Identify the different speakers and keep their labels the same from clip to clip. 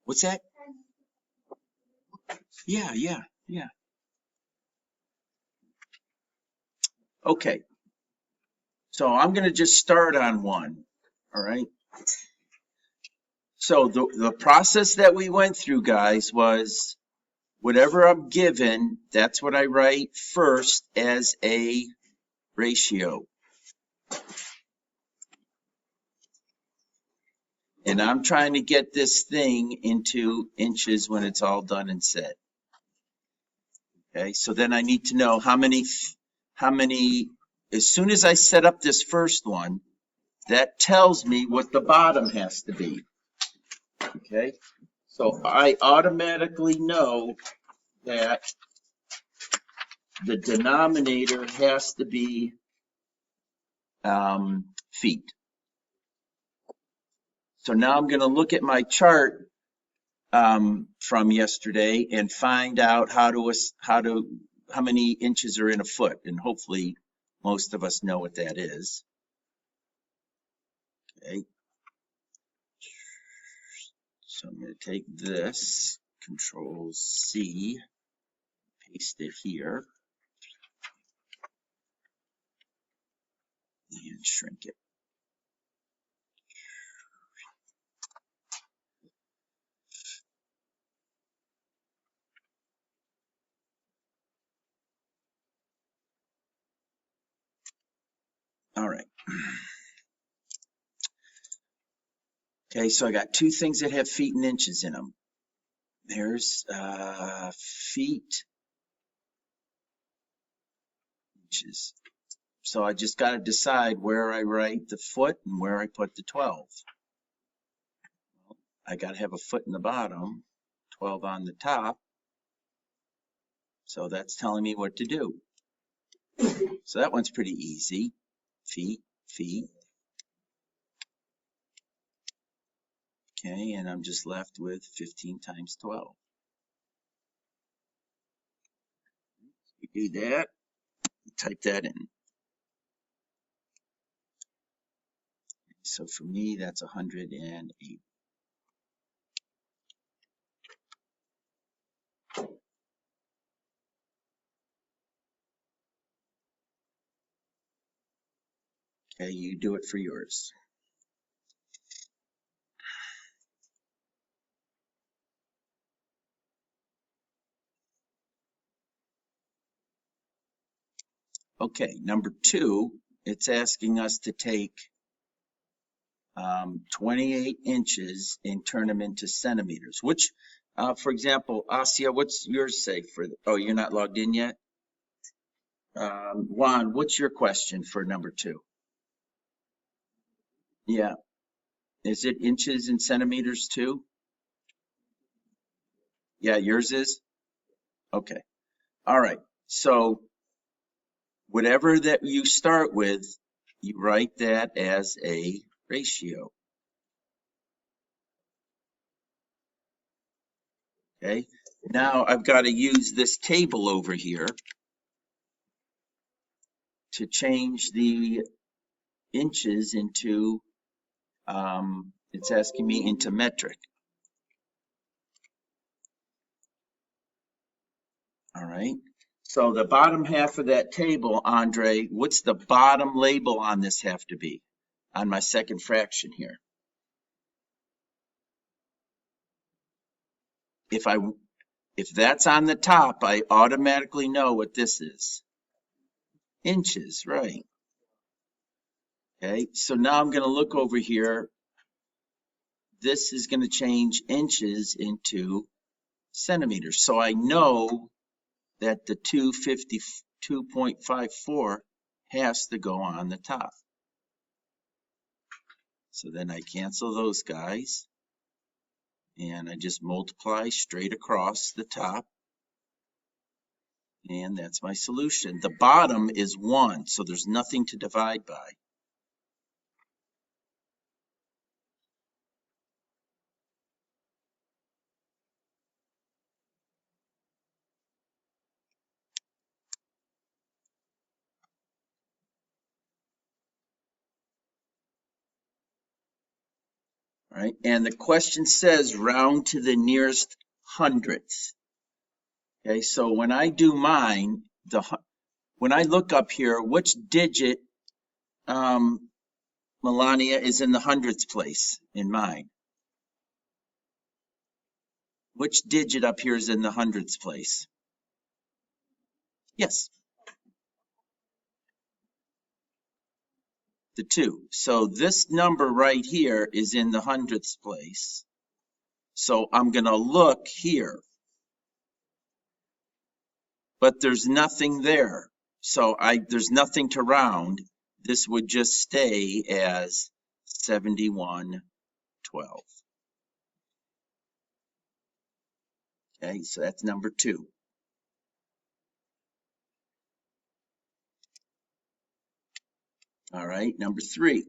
Speaker 1: What's that? Yeah. Okay, so I'm going to just start on one. All right. So the process that we went through, guys, was whatever I'm given, that's what I write first as a ratio. And I'm trying to get this thing into inches when it's all done and said. Okay, so then I need to know how many, as soon as I set up this first one, that tells me what the bottom has to be. Okay, so I automatically know that the denominator has to be feet. So now I'm going to look at my chart from yesterday and find out how many inches are in a foot, and hopefully most of us know what that is. Okay. So I'm going to take this, Control C, paste it here, and shrink it. All right. Okay, so I got two things that have feet and inches in them. There's feet, inches. So I just got to decide where I write the foot and where I put the 12. I got to have a foot in the bottom, 12 on the top. So that's telling me what to do. So that one's pretty easy. Feet. Okay, and I'm just left with 15 times 12. You do that, type that in. So for me, that's 108. Okay, you do it for yours. Okay, number 2, it's asking us to take 28 inches and turn them into centimeters, which, for example, Asia, what's yours say for, oh, you're not logged in yet? Juan, what's your question for number 2? Yeah, is it inches and centimeters too? Yeah, yours is? Okay, all right, so whatever that you start with, you write that as a ratio. Okay, now I've got to use this table over here to change the inches into, it's asking me into metric. All right, so the bottom half of that table, Andre, what's the bottom label on this have to be on my second fraction here? If that's on the top, I automatically know what this is. Inches, right. Okay, so now I'm going to look over here. This is going to change inches into centimeters. So I know that the 252.54 has to go on the top. So then I cancel those guys. And I just multiply straight across the top. And that's my solution. The bottom is 1, so there's nothing to divide by. All right, and the question says round to the nearest hundredth. Okay, so when I do mine, when I look up here, which digit, Melania, is in the hundredths place in mine? Which digit up here is in the hundredths place? Yes, the 2. So this number right here is in the hundredths place. So I'm going to look here, but there's nothing there. So there's nothing to round. This would just stay as 7112. Okay, so that's number 2. All right, number 3.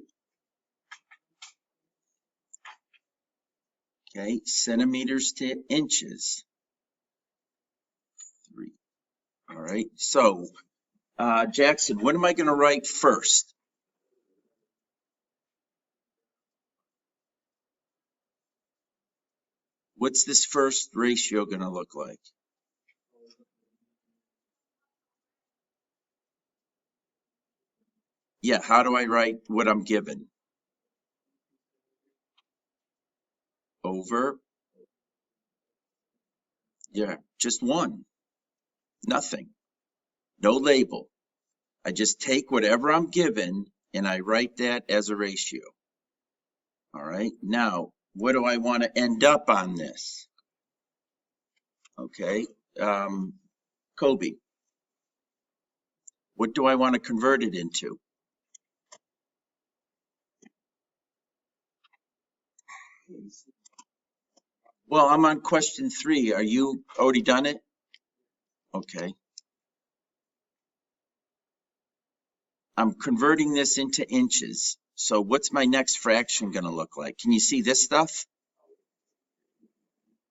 Speaker 1: Okay, centimeters to inches. 3. All right, so Jackson, what am I going to write first? What's this first ratio going to look like? Yeah, how do I write what I'm given? Over. Yeah, just 1. Nothing. No label. I just take whatever I'm given and I write that as a ratio. All right, now, what do I want to end up on this? Okay, Kobe, what do I want to convert it into? Well, I'm on question 3. Are you already done it? Okay. I'm converting this into inches. So what's my next fraction going to look like? Can you see this stuff?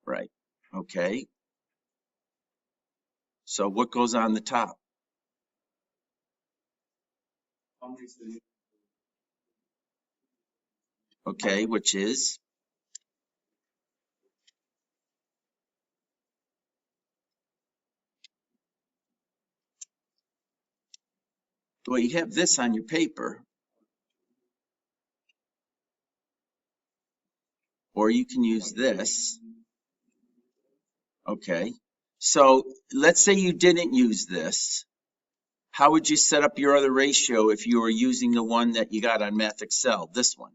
Speaker 1: Right. Okay. So what goes on the top? Okay, which is? Well, you have this on your paper. Or you can use this. Okay. So let's say you didn't use this. How would you set up your other ratio if you were using the one that you got on Math Excel, this one?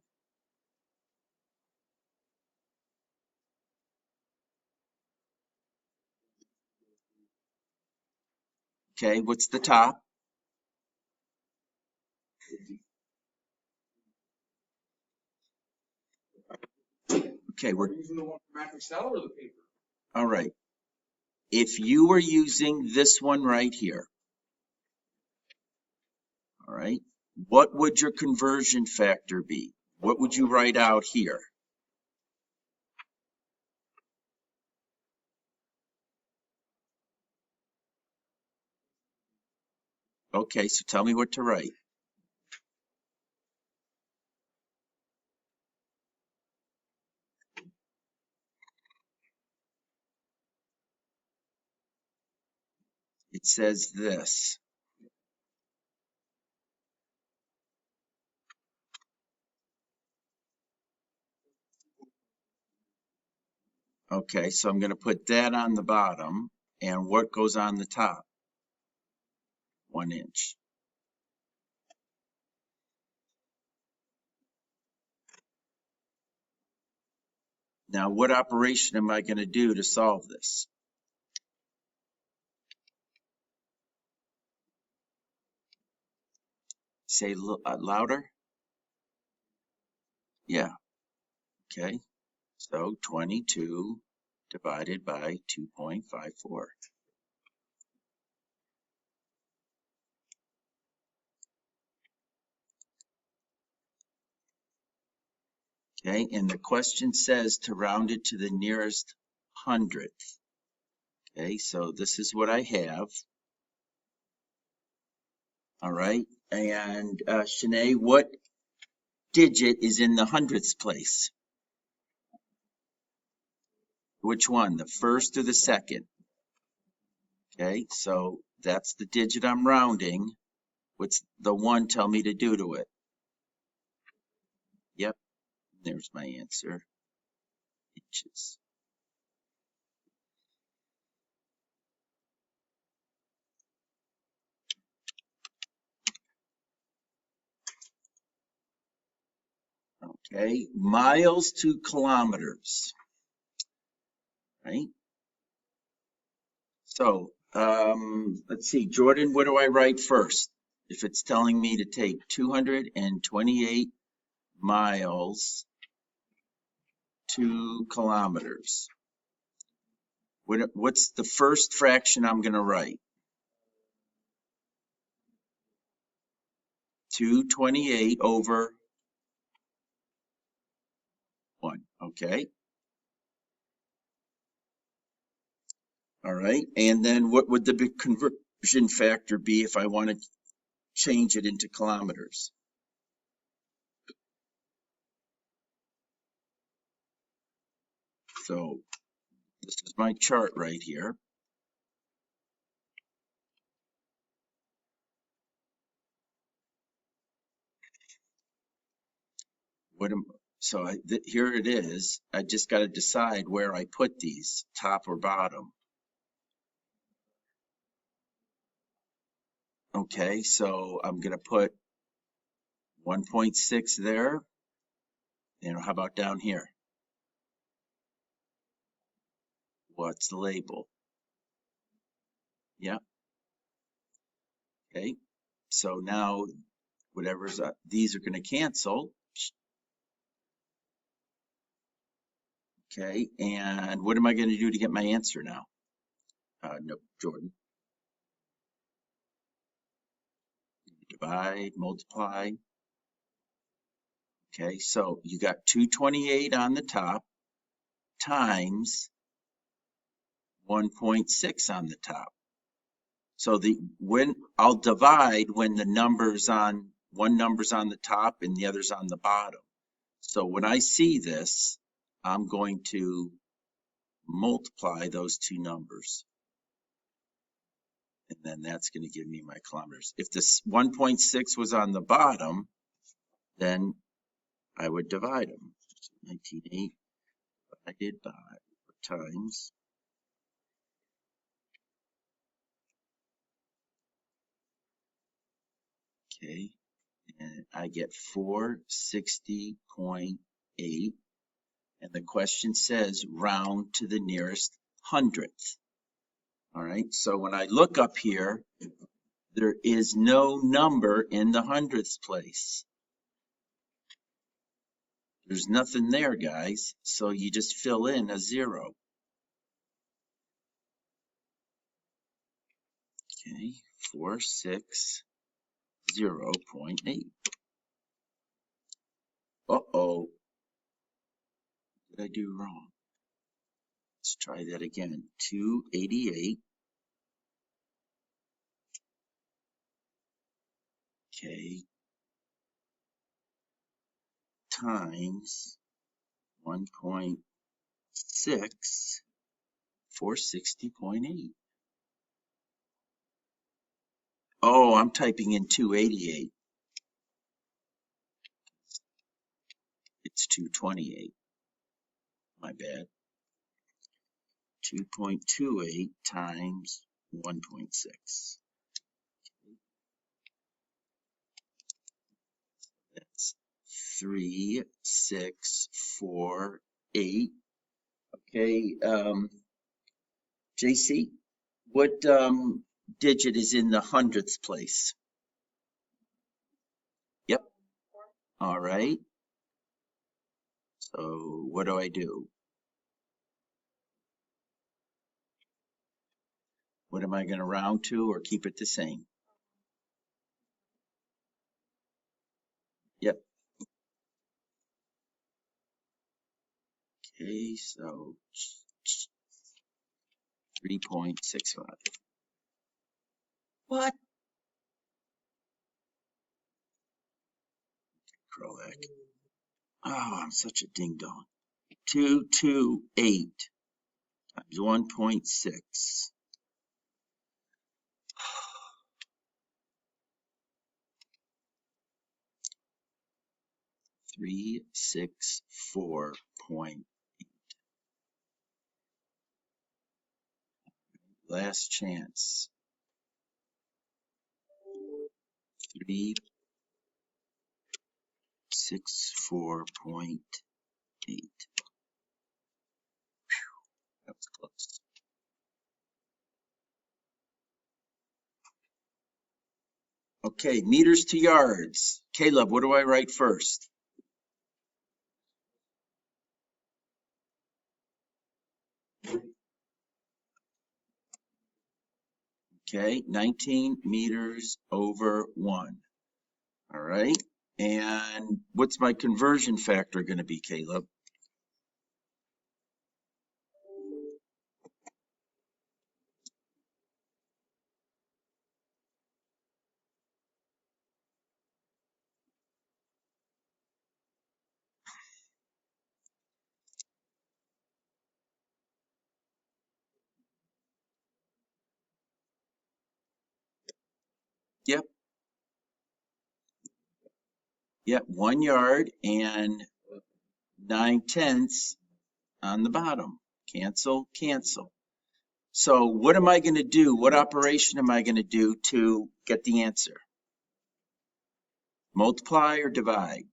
Speaker 1: Okay, what's the top? Okay, we're
Speaker 2: using the one from Math Excel or the paper?
Speaker 1: all right. If you were using this one right here, all right, what would your conversion factor be? What would you write out here? Okay, so tell me what to write. It says this. Okay, so I'm going to put that on the bottom. And what goes on the top? 1 inch. Now, what operation am I going to do to solve this? Say louder? Yeah, okay. So 22 divided by 2.54. Okay, and the question says to round it to the nearest hundredth. Okay, so this is what I have. All right, and Shanae, what digit is in the hundredths place? Which one, the first or the second? Okay, so that's the digit I'm rounding. What's the 1 tell me to do to it? Yep, there's my answer, inches. Okay, miles to kilometers, right? So, let's see, Jordan, what do I write first? If it's telling me to take 228 miles to kilometers, what's the first fraction I'm going to write? 228 over 1, okay? All right, and then what would the big conversion factor be if I want to change it into kilometers? So this is my chart right here. Here it is. I just got to decide where I put these, top or bottom. Okay, so I'm going to put 1.6 there. And how about down here? What's the label? Yeah. Okay. So now whatever's up, these are going to cancel. Okay. And what am I going to do to get my answer now? No, Jordan. Divide, multiply. Okay. So you got 228 on the top times 1.6 on the top. So when I'll divide when the number's on, one number's on the top and the other's on the bottom. So when I see this, I'm going to multiply those two numbers. And then that's going to give me my kilometers. If this 1.6 was on the bottom, then I would divide them. 19.8 divided by times. Okay, and I get 460.8. And the question says round to the nearest hundredth. All right, so when I look up here, there is no number in the hundredths place. There's nothing there, guys, so you just fill in a 0. Okay, 460.8. Uh-oh, what did I do wrong? Let's try that again. 288. Okay, times 1.6, 460.8. Oh, I'm typing in 288. It's 228. My bad. 2.28 times 1.6. That's 3648. Okay, JC, what digit is in the hundredths place? Yep. All right. So what do I do? What am I going to round to or keep it the same? Yep. Okay, so 3.65. What? Krolak. Oh, I'm such a ding dong. 228 times 1.6. 364. Last chance. 364.8. That was close. Okay, meters to yards. Caleb, what do I write first? Okay, 19 meters over 1. All right. And what's my conversion factor going to be, Caleb? Yep. Yep. 1 yard and 9/10 on the bottom. Cancel, cancel. So what am I going to do? What operation am I going to do to get the answer? Multiply or divide?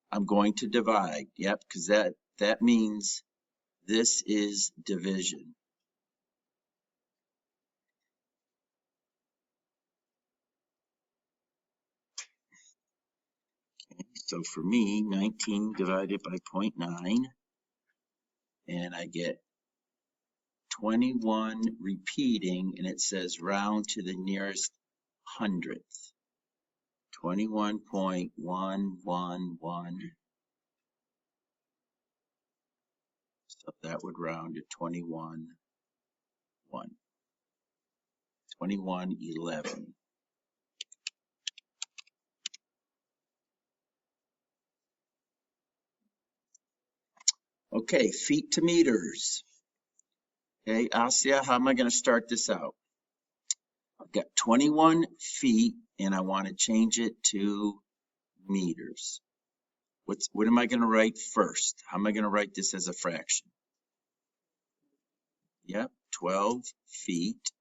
Speaker 1: I'm going to divide. Yep, because that means this is division. Okay, so for me, 19 divided by 0.9, and I get 21 repeating, and it says round to the nearest hundredth. 21.111. So that would round to 21.1. 2111. Okay, feet to meters. Okay, Asya, how am I going to start this out? I've got 21 feet, and I want to change it to meters. What am I going to write first? How am I going to write this as a fraction? Yep, 12 feet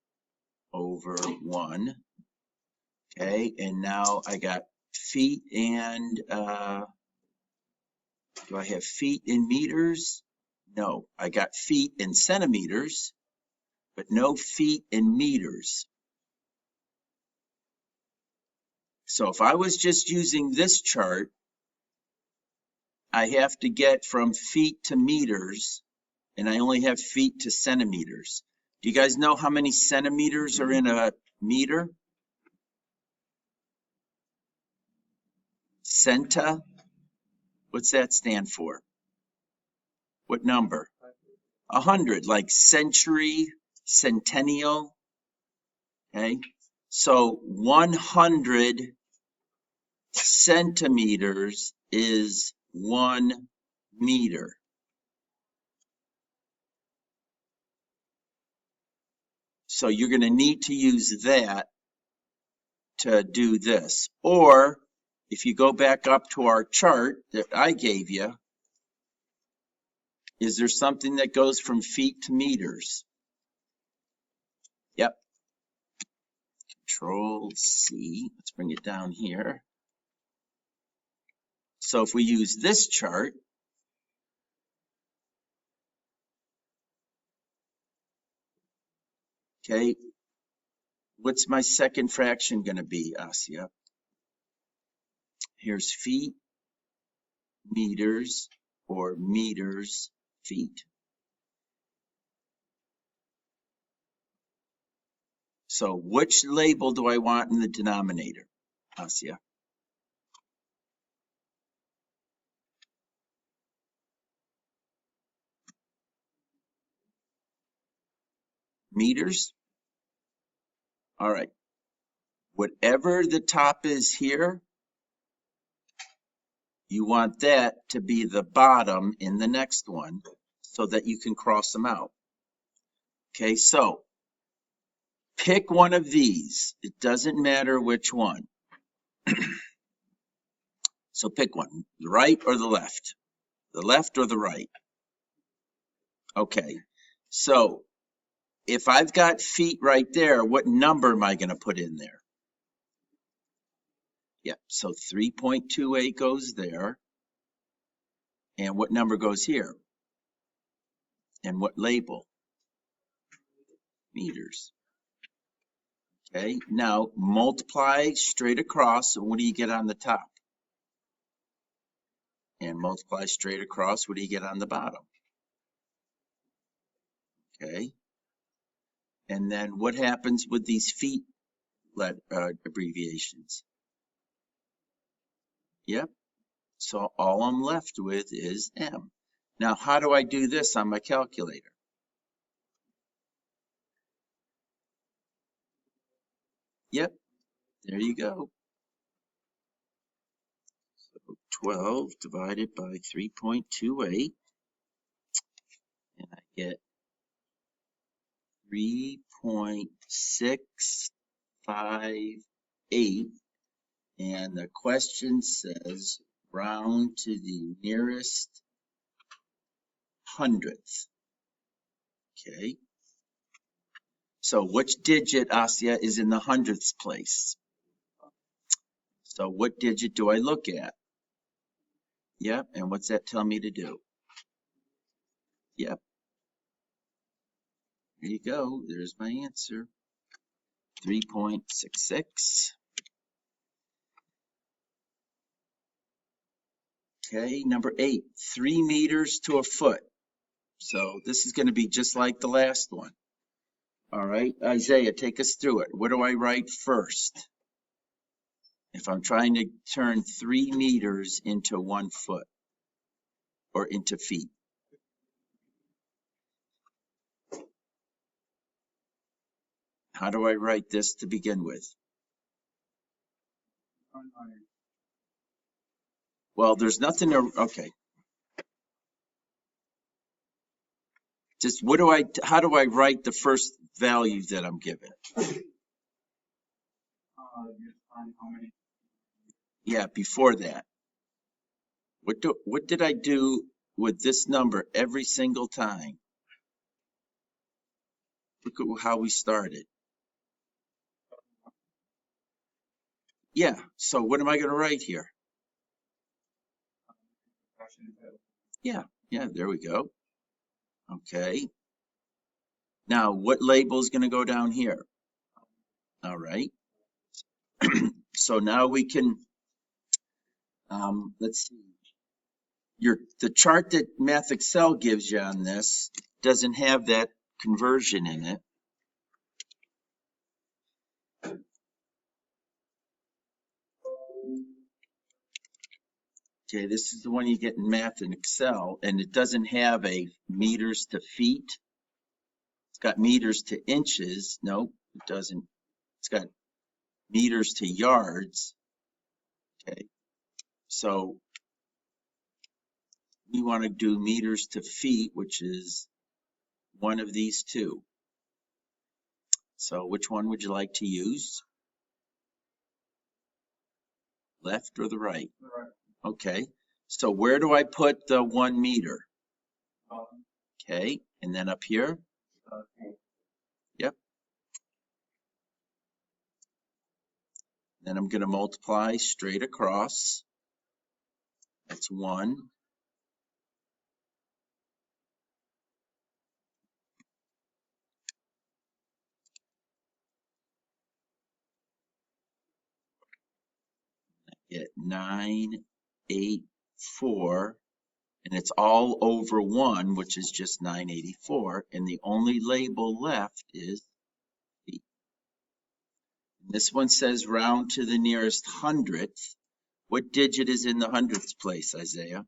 Speaker 1: over 1. Okay, and now I got feet and, do I have feet in meters? No, I got feet in centimeters, but no feet in meters. So if I was just using this chart, I have to get from feet to meters, and I only have feet to centimeters. Do you guys know how many centimeters are in a meter? Centa? What's that stand for? What number? 100, like century, centennial. Okay, so 100 centimeters is 1 meter. So you're going to need to use that to do this. Or if you go back up to our chart that I gave you, is there something that goes from feet to meters? Yep. Control C. Let's bring it down here. So if we use this chart, okay, what's my second fraction going to be, Asya? Here's feet, meters, or meters, feet. So which label do I want in the denominator, Asya? Meters? All right. Whatever the top is here, you want that to be the bottom in the next one. so that you can cross them out. Okay, so pick one of these. It doesn't matter which one. So pick one, the right or the left? The left or the right? Okay, so if I've got feet right there, what number am I going to put in there? Yep, so 3.28 goes there. And what number goes here? And what label? Meters. Okay, now multiply straight across, and what do you get on the top? And multiply straight across, what do you get on the bottom? Okay, and then what happens with these feet abbreviations? Yep, so all I'm left with is M. Now, how do I do this on my calculator? Yep, there you go. So 12 divided by 3.28, and I get 3.658, and the question says round to the nearest hundredth. Okay, so which digit, Asya, is in the hundredths place? So what digit do I look at? Yep, and what's that tell me to do? Yep, there you go, there's my answer, 3.66. Okay, number 8, 3 meters to a foot. So this is going to be just like the last one. All right, Isaiah, take us through it. What do I write first? If I'm trying to turn 3 meters into 1 foot or into feet. How do I write this to begin with? Well, there's nothing to, okay. Just how do I write the first value that I'm given? Yeah, before that. What did I do with this number every single time? Look at how we started. Yeah, so what am I going to write here? Yeah, there we go. Okay. Now, what label is going to go down here? All right. So now we can, let's see. The chart that Math Excel gives you on this doesn't have that conversion in it. Okay, this is the one you get in Math and Excel, and it doesn't have a meters to feet. It's got meters to inches. Nope, it doesn't. It's got meters to yards. Okay, so we want to do meters to feet, which is one of these two. So which one would you like to use? Left or the right? The right. Okay, so where do I put the 1 meter? Okay, and then up here? Yep. Then I'm going to multiply straight across. That's 1. Get 984, and it's all over 1, which is just 984, and the only label left is feet. This one says round to the nearest hundredth. What digit is in the hundredths place, Isaiah?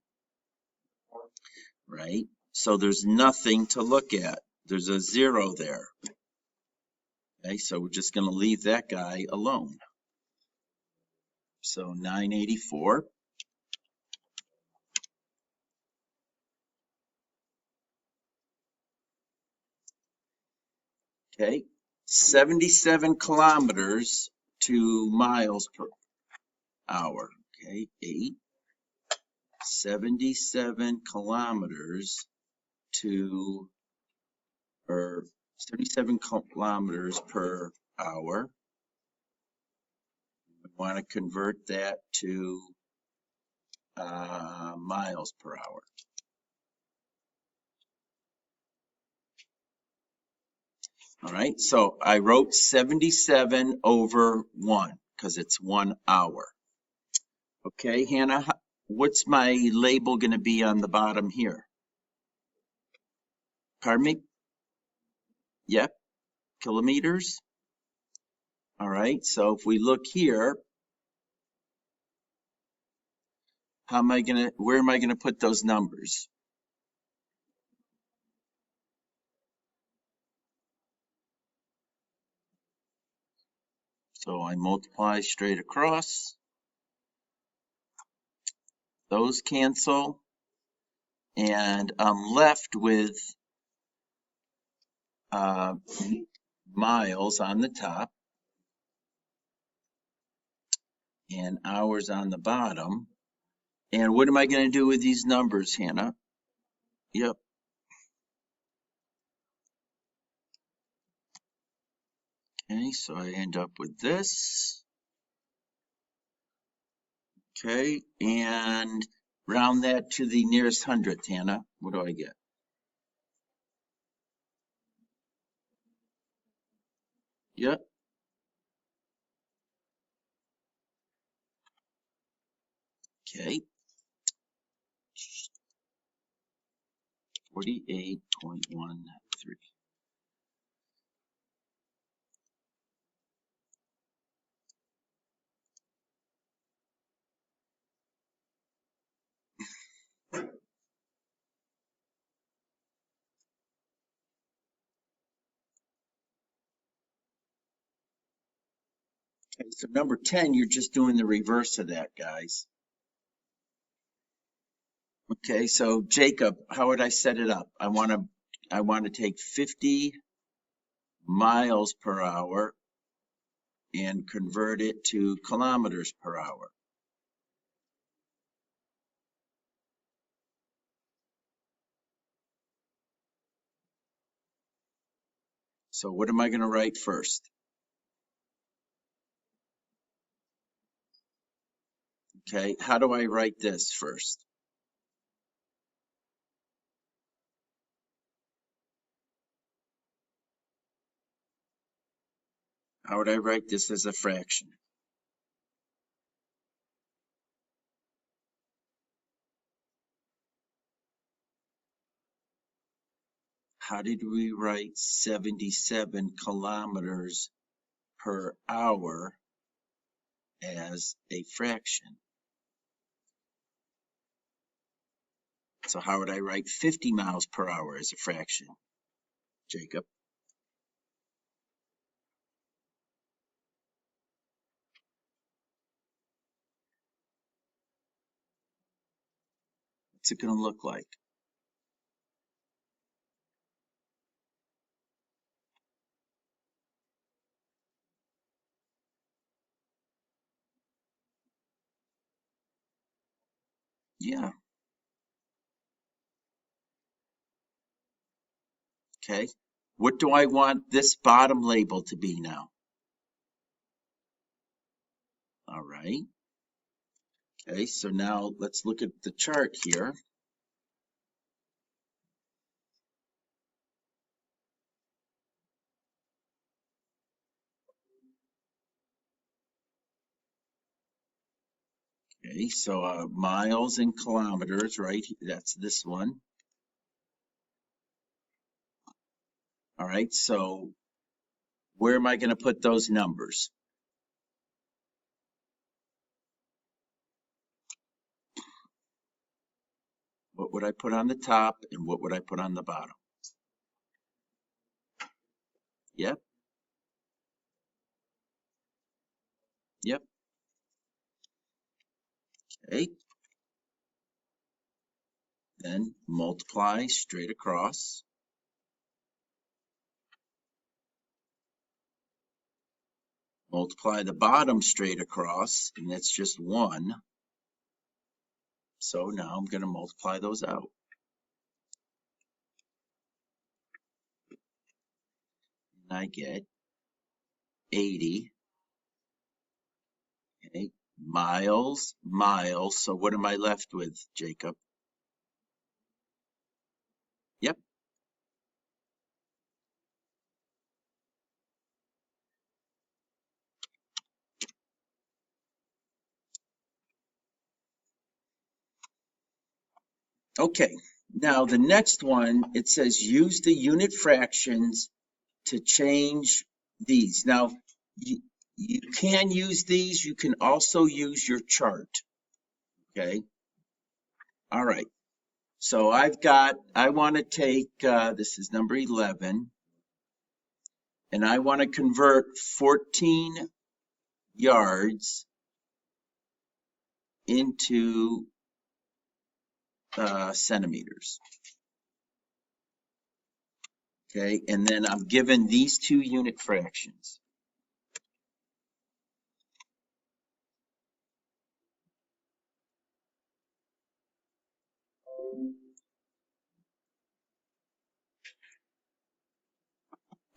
Speaker 1: Right? So there's nothing to look at. There's a 0 there. Okay, so we're just going to leave that guy alone. So 984. Okay, 77 kilometers to miles per hour. Okay, 77 kilometers to, or 77 kilometers per hour. We want to convert that to miles per hour. All right, so I wrote 77 over 1 because it's 1 hour. Okay, Hannah, what's my label going to be on the bottom here? Pardon me? Yep, kilometers. All right, so if we look here, where am I going to put those numbers? So I multiply straight across. Those cancel. And I'm left with miles on the top and hours on the bottom. And what am I going to do with these numbers, Hannah? Yep. Okay, so I end up with this. Okay, and round that to the nearest hundredth, Hannah. What do I get? Yep. Okay. 48.13. Okay, so number 10, you're just doing the reverse of that, guys. Okay, so Jacob, how would I set it up? I want to take 50 miles per hour and convert it to kilometers per hour. So what am I going to write first? Okay, how do I write this first? How would I write this as a fraction? How did we write 77 kilometers per hour as a fraction? So how would I write 50 miles per hour as a fraction, Jacob? What's it going to look like? Yeah. Okay. What do I want this bottom label to be now? All right. Okay, so now let's look at the chart here. Okay, so miles and kilometers, right? That's this one. All right, so where am I going to put those numbers? What would I put on the top and what would I put on the bottom? Yep. Yep. Okay. Then multiply straight across. multiply the bottom straight across, and that's just 1. So now I'm going to multiply those out. And I get 80. Okay. Miles. So what am I left with, Jacob? Yep. Okay. Now the next one, it says use the unit fractions to change these. Now, you can use these. You can also use your chart. Okay. All right. So I want to take, this is number 11, and I want to convert 14 yards into centimeters. Okay. And then I'm given these two unit fractions.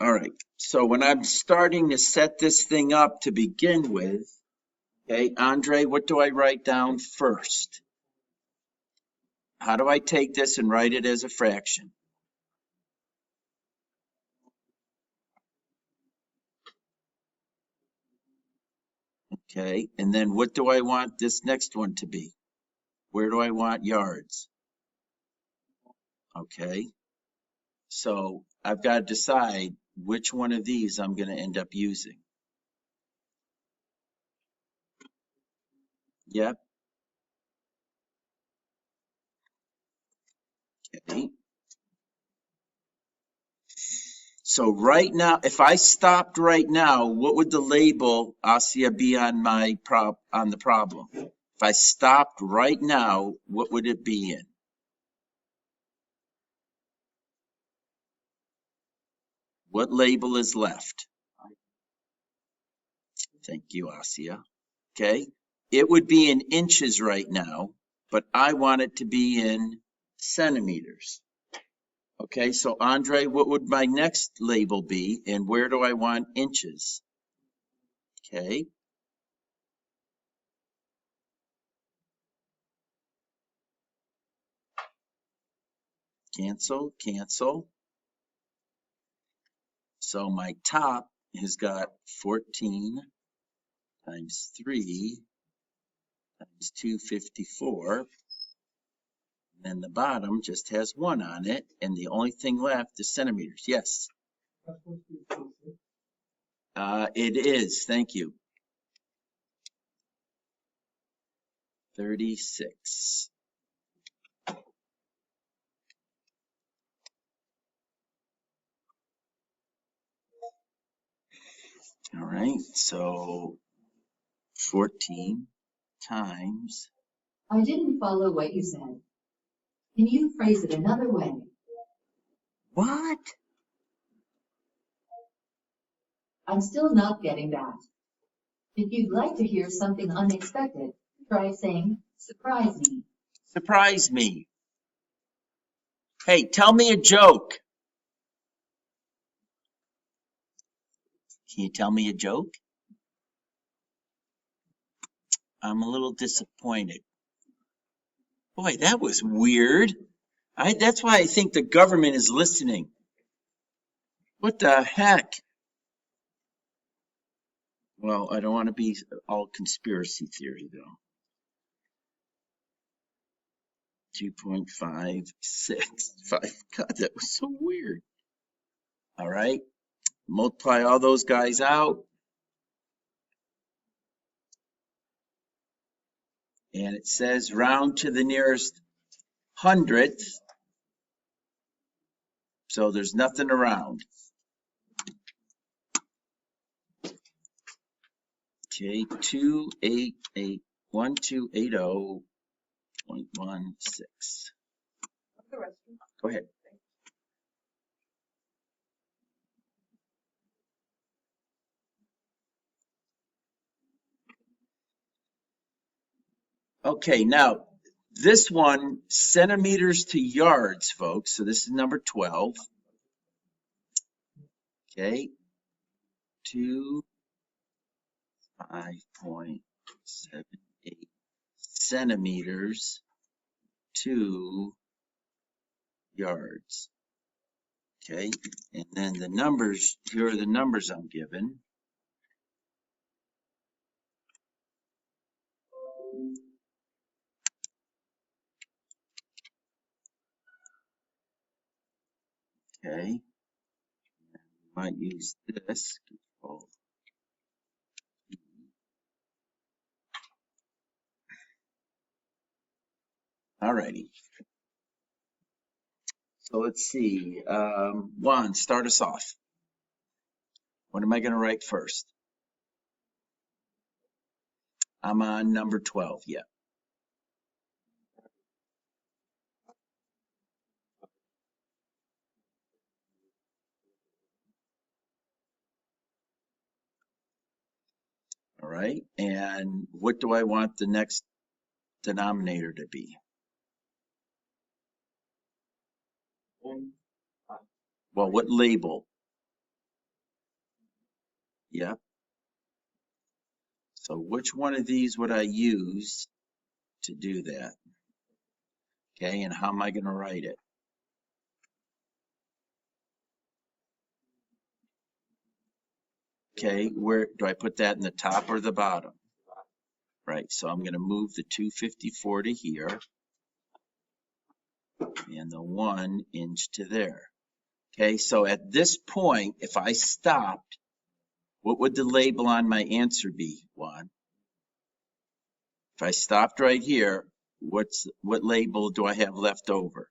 Speaker 1: All right. So when I'm starting to set this thing up to begin with, okay, Andre, what do I write down first? How do I take this and write it as a fraction? Okay. And then what do I want this next one to be? Where do I want yards? Okay. So I've got to decide which one of these I'm going to end up using. Yep. Okay. So right now, if I stopped right now, what would the label, Asia, be on on the problem? If I stopped right now, what would it be in? What label is left? Thank you, Asia. Okay. It would be in inches right now, but I want it to be in centimeters. Okay, so Andre, what would my next label be, and where do I want inches? Okay. Cancel, cancel. So my top has got 14 times 3 times 254. And then the bottom just has 1 on it, and the only thing left is centimeters. Yes. It is. Thank you. 36. All right, so 14 times.
Speaker 3: I didn't follow what you said. Can you phrase it another way?
Speaker 1: What?
Speaker 3: I'm still not getting that. If you'd like to hear something unexpected, try saying, surprise me.
Speaker 1: Surprise me. Hey, tell me a joke. Can you tell me a joke? I'm a little disappointed. Boy, that was weird. That's why I think the government is listening. What the heck? Well, I don't want to be all conspiracy theory, though. 2.565. God, that was so weird. All right. Multiply all those guys out. And it says round to the nearest hundredth. So there's nothing around. Okay, 288.1280.16. Go ahead. Okay, now this one, centimeters to yards, folks. So this is number 12. Okay, 5.78 centimeters to yards. Okay, and then the numbers, here are the numbers I'm given. Okay, might use this control. Alrighty. So let's see. Juan, start us off. What am I going to write first? I'm on number 12. Yeah. All right. And what do I want the next denominator to be? Well, what label? Yeah. So which one of these would I use to do that? Okay. And how am I going to write it? Okay. Where do I put that in the top or the bottom? Right. So I'm going to move the 254 to here and the 1 inch to there. Okay. So at this point, if I stopped, what would the label on my answer be, Juan? If I stopped right here, what label do I have left over?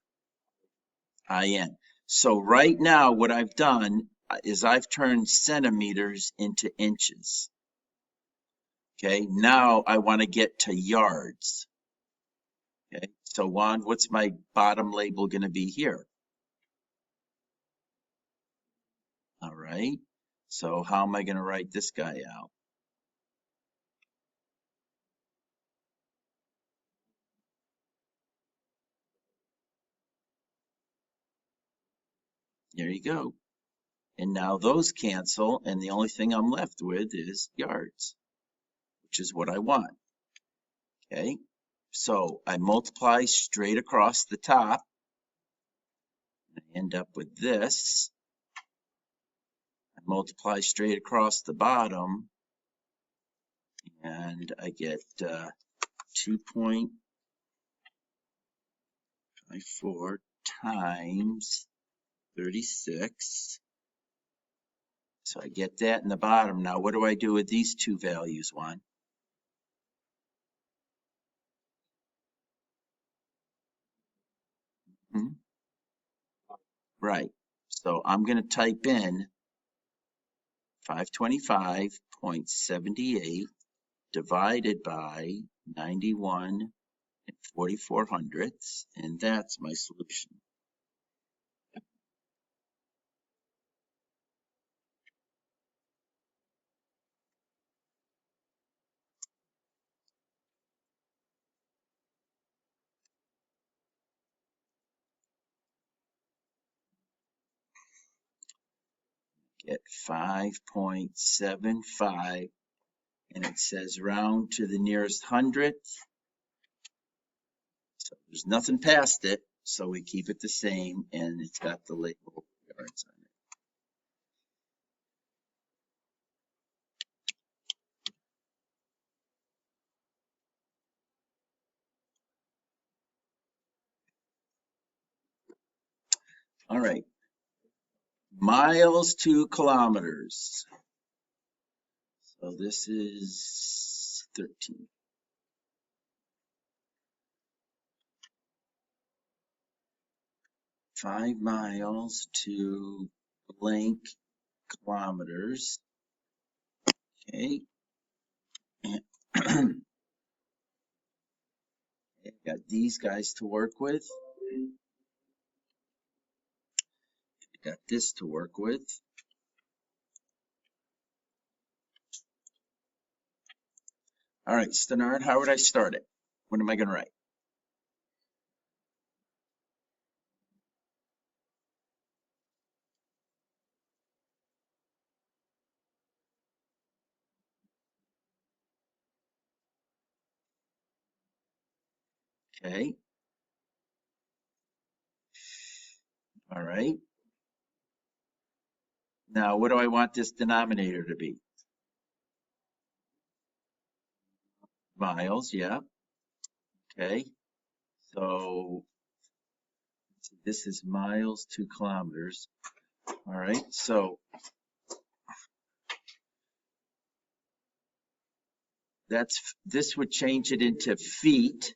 Speaker 1: IN. So right now, what I've done is I've turned centimeters into inches. Okay, now I want to get to yards. Okay, so Juan, what's my bottom label going to be here? All right, so how am I going to write this guy out? There you go. And now those cancel, and the only thing I'm left with is yards, which is what I want. Okay, so I multiply straight across the top. I end up with this. I multiply straight across the bottom, and I get 2.54 times 36. So I get that in the bottom. Now, what do I do with these two values, Juan? Right. So I'm going to type in 525.78 divided by 91 and 4400ths, and that's my solution. Get 5.75, and it says round to the nearest hundredth. So there's nothing past it, so we keep it the same, and it's got the label yards on it. All right, miles to kilometers. So this is 13. 5 miles to blank kilometers. Okay. And got these guys to work with. Got this to work with. All right, Stenard, how would I start it? What am I gonna write? Okay. All right. Now, what do I want this denominator to be? Miles, yeah. Okay. So this is miles to kilometers. All right. So this would change it into feet.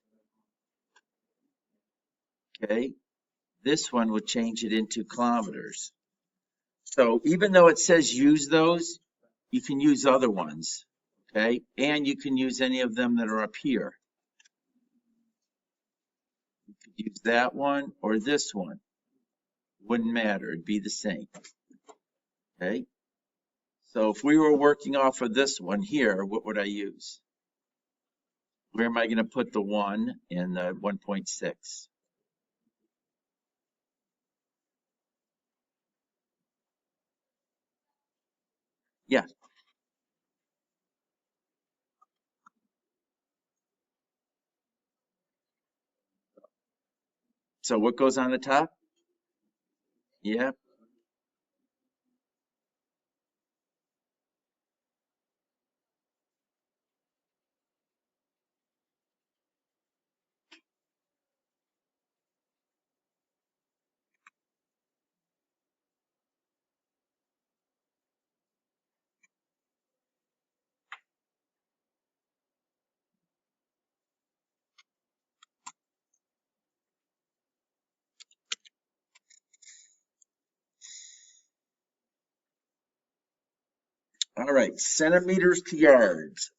Speaker 1: Okay. This one would change it into kilometers. So even though it says use those, you can use other ones. Okay. And you can use any of them that are up here. You could use that one or this one. Wouldn't matter. It'd be the same. Okay. So if we were working off of this one here, what would I use? Where am I going to put the 1 and the 1.6? Yeah. So what goes on the top? Yeah. All right. Centimeters to yards.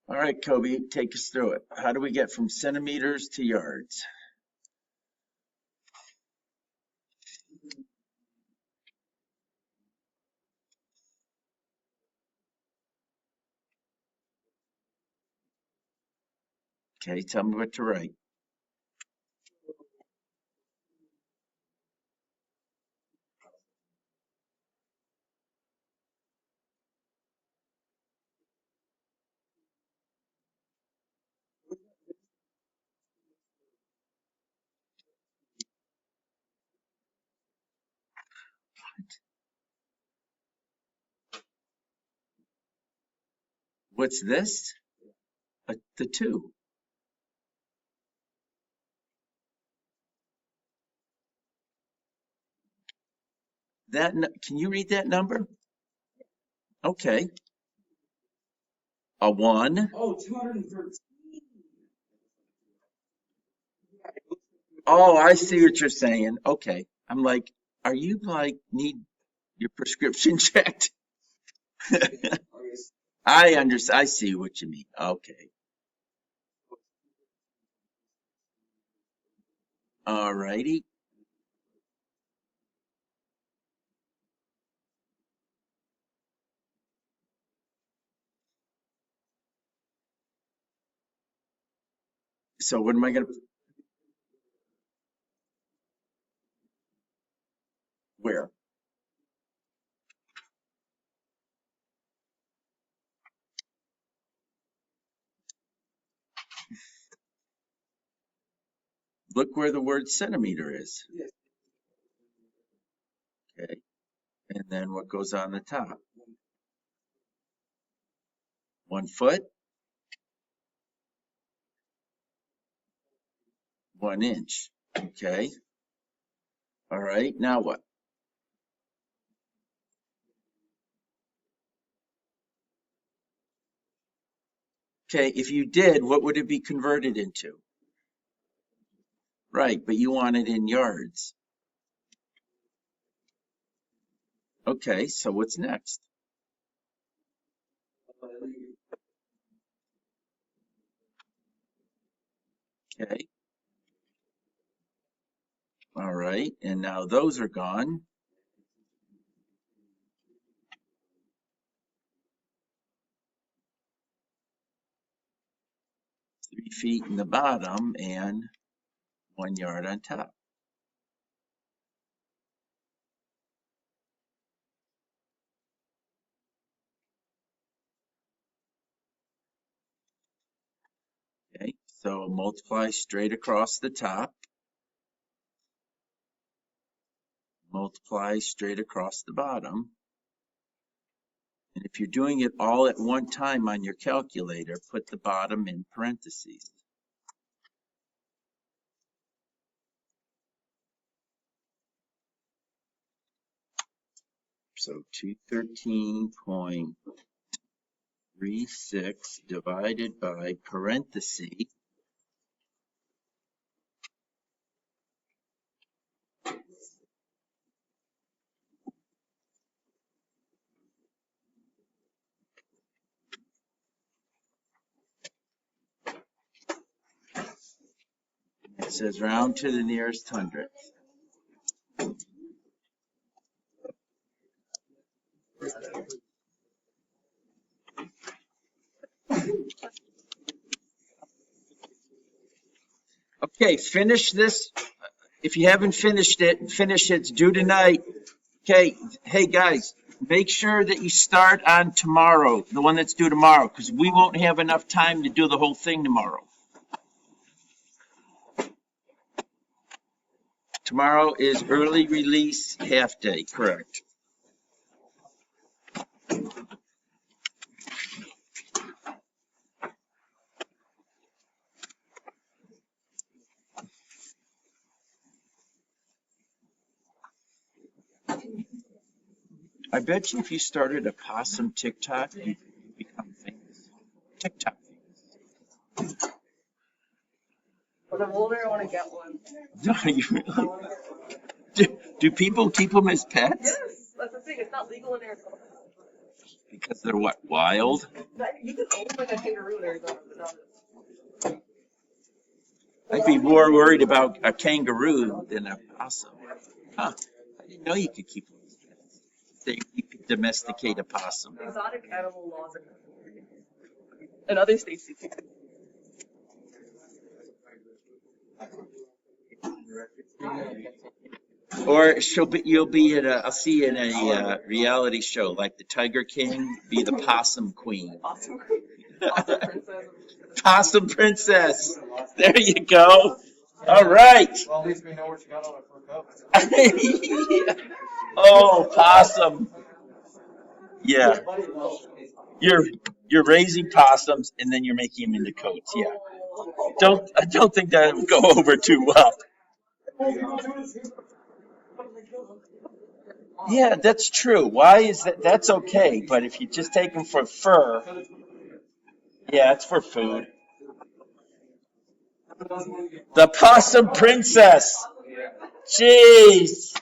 Speaker 1: All right, Kobe, take us through it. How do we get from centimeters to yards? Okay, tell me what to write. What's this? The 2. Can you read that number? Okay. A 1.
Speaker 2: Oh, 213.
Speaker 1: Oh, I see what you're saying. Okay. I'm like, are you like need your prescription checked? I understand. I see what you mean. Okay. All righty. So what am I gonna, where? Look where the word centimeter is. Okay. And then what goes on the top? 1 foot, 1 inch. Okay. All right. Now what? Okay. If you did, what would it be converted into? Right, but you want it in yards. Okay, so what's next? Okay. All right, and now those are gone. 3 feet in the bottom and 1 yard on top. Okay, so multiply straight across the top. Multiply straight across the bottom. And if you're doing it all at one time on your calculator, put the bottom in parentheses. So 213.36 divided by parentheses. It says round to the nearest hundredth. Okay, finish this. If you haven't finished it, finish it. It's due tonight. Okay, hey guys, make sure that you start on tomorrow, the one that's due tomorrow, because we won't have enough time to do the whole thing tomorrow. Tomorrow is early release half day, correct? I bet you if you started a possum TikTok, you'd become famous. TikTok famous.
Speaker 4: When I'm older, I want to get one.
Speaker 1: No, you really? Do people keep them as pets?
Speaker 4: Yes, that's the thing. It's not legal in Arizona.
Speaker 1: Because they're what, wild?
Speaker 4: You can own like a kangaroo in Arizona, but not.
Speaker 1: I'd be more worried about a kangaroo than a possum. Huh, I didn't know you could keep them as pets. You could domesticate a possum.
Speaker 4: Exotic animal laws are in other states. You can.
Speaker 1: Or you'll be at I'll see you in a reality show like the Tiger King, be the possum queen.
Speaker 4: Awesome. Awesome princess.
Speaker 1: Possum princess. There you go. All right.
Speaker 2: Well, at least we know what you got on it for a cup.
Speaker 1: Oh, possum. Yeah. You're raising possums and then you're making them into coats. Yeah. I don't think that would go over too well. Yeah, that's true. Why is that? That's okay. But if you just take them for fur, yeah, it's for food. The possum princess. Jeez.